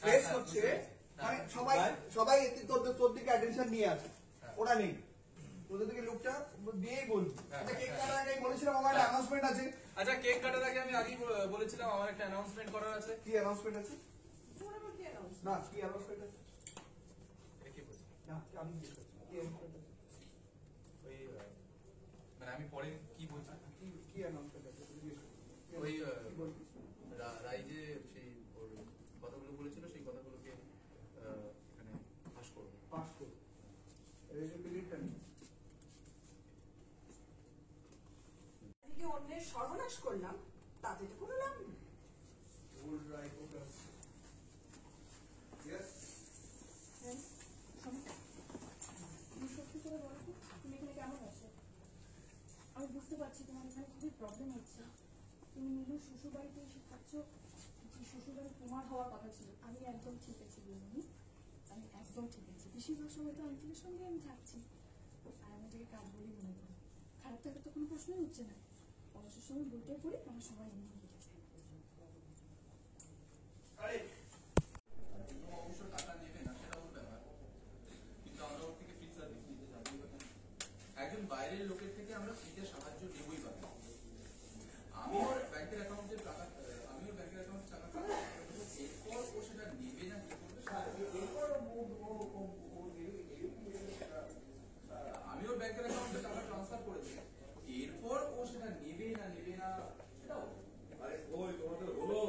Press হচ্ছে মানে সবাই সবাই তোর দিকে অ্যাটেনশন নিয়ে আসে, ওটা নেই তোদের দিকে লুকটা দিয়েই বলবি। আচ্ছা কেক কাটার আগে বলেছিলাম আমার একটা অ্যানাউন্সমেন্ট আছে। আচ্ছা কেক কাটার আগে আমি আগেই বলেছিলাম আমার একটা অ্যানাউন্সমেন্ট করার আছে। কি অ্যানাউন্সমেন্ট আছে? না কি অ্যানাউন্সমেন্ট আছে? কি বলছি না আমি কি অ্যানাউন্সমেন্ট আছে? ওই মানে আমি পরে কি বলছি কি অ্যানাউন্সমেন্ট আছে ওই রাই যে সেই ওর কথাগুলো বলেছিল সেই কথাগুলোকে এখানে পাস করবো। অন্যের সর্বনাশ করলাম তাতে তো কোনো লাভ নেই। সত্যি করে বলো তো তুমি এখানে কেমন আছো? আমি বুঝতে পারছি তোমার এখানে খুবই প্রবলেম হচ্ছে। তুমি নীলুর শ্বশুর বাড়িতে এসে থাকছো, যে শ্বশুর বাড়ি তোমার হওয়ার কথা ছিল। আমি একদম ঠিক আছি বলুন, আমি একদম ঠিক আছি। বেশিরভাগ সময় তো আঙ্কেলের সঙ্গে আমি থাকছি, আর আমি এটাকে কাজ বলেই মনে করি। খারাপ থাকার তো কোনো প্রশ্নই হচ্ছে না। অবসর সময় বইটাই পড়ি, আমার সবাই এমনি কেটেছে। অবশ্য টাকা নেবে না সেটা ওর ব্যাপার, কিন্তু আমরা ওর থেকে ফ্রি সার্ভিস নিতে যাবো। একজন বাইরের লোকের থেকে আমরা ফ্রিতে সাহায্য নেবই পাবো। আমি ওর ব্যাংকের অ্যাকাউন্টে টাকা এরপর ও সেটা নেবে না কি করবে, আমি ওর ব্যাংকের অ্যাকাউন্টে টাকা ট্রান্সফার করে দেবো। এরপর ও সেটা নেবে না সেটাও আরে ওই তোমাদের হলো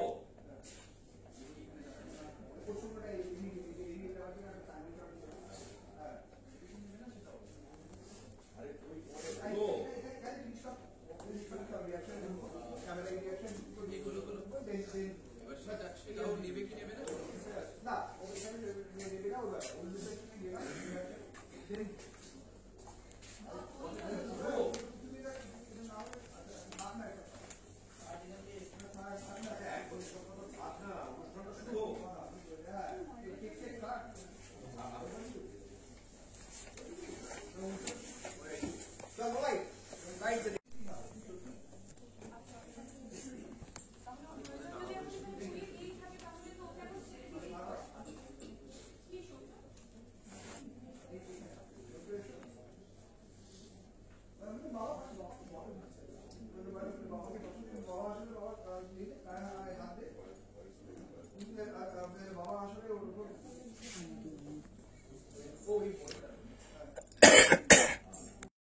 সেটাও নেবে কি নেবে না চল ভাই